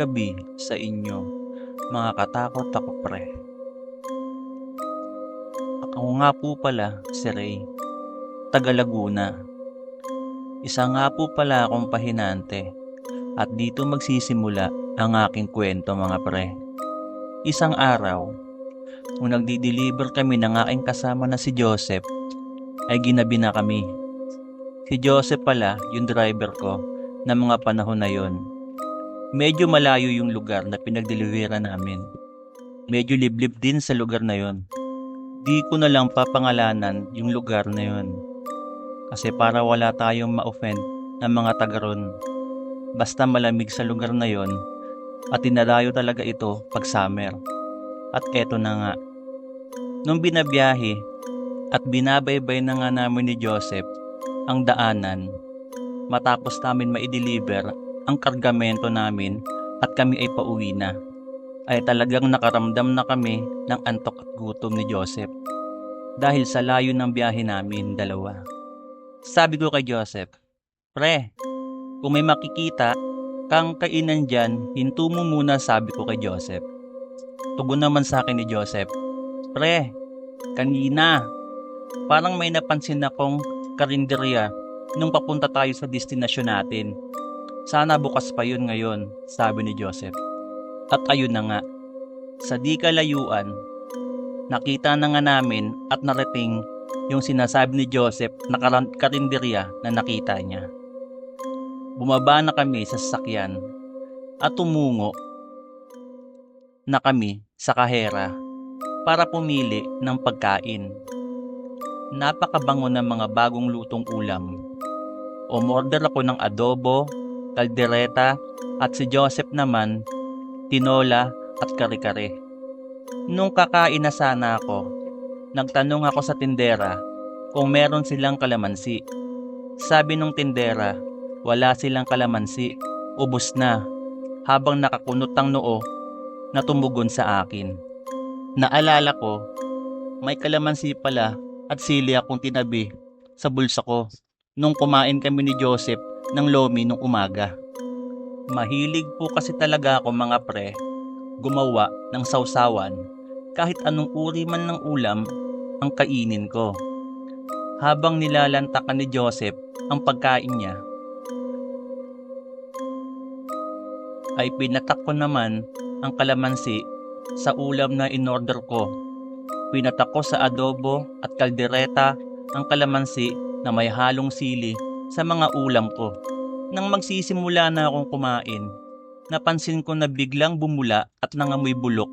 gabi sa inyo, mga katakot ako pre. Ako nga po pala si Ray, taga Laguna. Isa nga po pala akong pahinante at dito magsisimula ang aking kwento mga pre. Isang araw, nung nagdi-deliver kami ng aking kasama na si Joseph, ay ginabi na kami. Si Joseph pala yung driver ko ng mga panahon na yon. Medyo malayo yung lugar na pinagdeliveran namin. Medyo liblib din sa lugar na yon. Di ko na lang papangalanan yung lugar na yon. Kasi para wala tayong ma-offend ng mga taga ron. Basta malamig sa lugar na yon at dinadayo talaga ito pag summer. At eto na nga. Nung binabiyahe at binabaybay na nga namin ni Joseph ang daanan, matapos namin ma-deliver ang kargamento namin at kami ay pauwi na, ay talagang nakaramdam na kami ng antok at gutom ni Joseph dahil sa layo ng biyahe namin dalawa. Sabi ko kay Joseph, "Pre, kung may makikita kang kainan dyan, hinto mo muna," sabi ko kay Joseph. Tugon naman sa akin ni Joseph, "Pre, kanina parang may napansin akong karinderya nung papunta tayo sa destinasyon natin. Sana bukas pa yun ngayon," sabi ni Joseph. At ayun na nga, sa di kalayuan, nakita na nga namin at narating yung sinasabi ni Joseph na karinderya na nakita niya. Bumaba na kami sa sasakyan at tumungo na kami sa kahera para pumili ng pagkain. Napakabango ng mga bagong lutong ulam. Umorder ako ng adobo, kaldereta at si Joseph naman, tinola at kare-kare. Nung kakain na sana ako, nagtanong ako sa tindera kung meron silang kalamansi. Sabi nung tindera, wala silang kalamansi, ubos na, habang nakakunot ang noo na tumugon sa akin. Naalala ko, may kalamansi pala at sili akong tinabi sa bulsa ko nung kumain kami ni Joseph ng lomi nung umaga. Mahilig po kasi talaga ako mga pre, gumawa ng sausawan kahit anong uri man ng ulam ang kainin ko. Habang nilalantakan ni Joseph ang pagkain niya, ay pinatak ko naman ang kalamansi sa ulam na inorder ko. Pinatak ko sa adobo at kaldereta ang kalamansi na may halong sili sa mga ulam ko. Nang magsisimula na akong kumain, napansin ko na biglang bumula at nangamoy bulok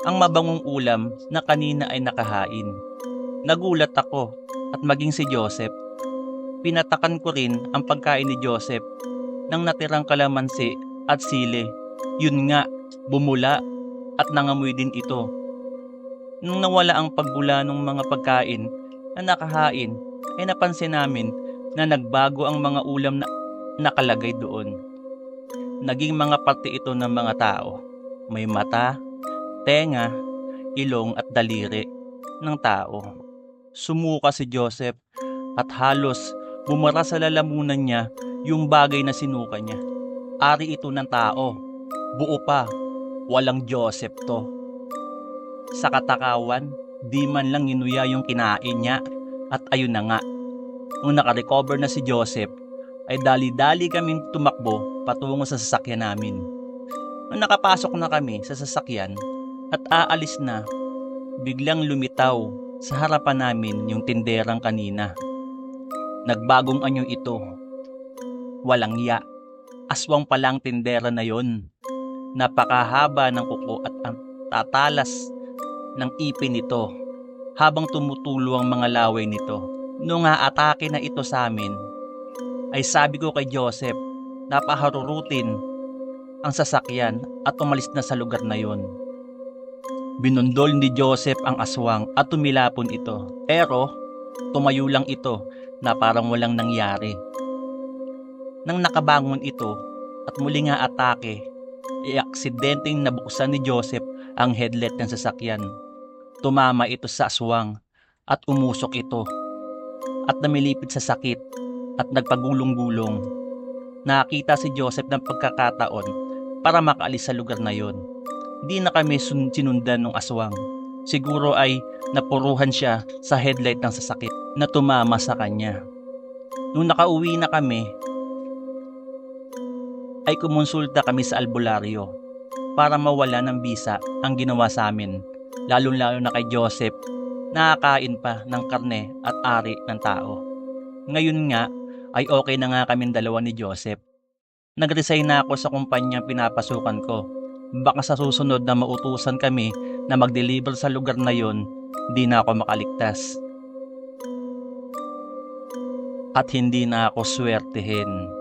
ang mabangong ulam na kanina ay nakahain. Nagulat ako at maging si Joseph. Pinatakan ko rin ang pagkain ni Joseph ng natirang kalamansi at sili. Yun nga, bumula at nangamoy din ito. Nung nawala ang pagbula ng mga pagkain na nakahain, ay napansin namin na nagbago ang mga ulam na nakalagay doon. Naging mga parte ito ng mga tao. May mata, tenga, ilong at daliri ng tao. Sumuka si Joseph at halos bumara sa lalamunan niya yung bagay na sinuka niya. Ari ito ng tao. Buo pa. Walang Joseph to. Sa katakawan, di man lang inuya yung kinain niya. At ayun na nga. Nung nakarecover na si Joseph, ay dali-dali kaming tumakbo patungo sa sasakyan namin. Nung nakapasok na kami sa sasakyan at aalis na, biglang lumitaw sa harapan namin yung tinderang kanina. Nagbagong anyo ito. Walang ya. Aswang palang tindera na yon. Napakahaba ng kuko at ang tatalas ng ipin nito habang tumutulo ang mga laway nito. Nung aatake na ito sa amin, ay sabi ko kay Joseph na paharurutin ang sasakyan at umalis na sa lugar na yon. Binundol ni Joseph ang aswang at tumilapon ito. Pero tumayo lang ito na parang walang nangyari. Nang nakabangon ito at muli nga atake, aksidenteng nabuksan ni Joseph ang headlight ng sasakyan. Tumama ito sa aswang at umusok ito at namilipit sa sakit at nagpagulong-gulong. Nakita si Joseph ng pagkakataon para makaalis sa lugar na yon. Di na kami sinundan ng aswang. Siguro ay napuruhan siya sa headlight ng sasakyan na tumama sa kanya. Nung nakauwi na kami, ay kumonsulta kami sa albularyo para mawala ng bisa ang ginawa sa amin, lalo-lalo na kay Joseph, nakakain pa ng karne at ari ng tao. Ngayon nga ay okay na nga kaming dalawa ni Joseph. Nag-resign na ako sa kumpanyang pinapasukan ko. Baka sa susunod na mautusan kami na mag-deliver sa lugar na yon, di na ako makaligtas. At hindi na ako swertihin.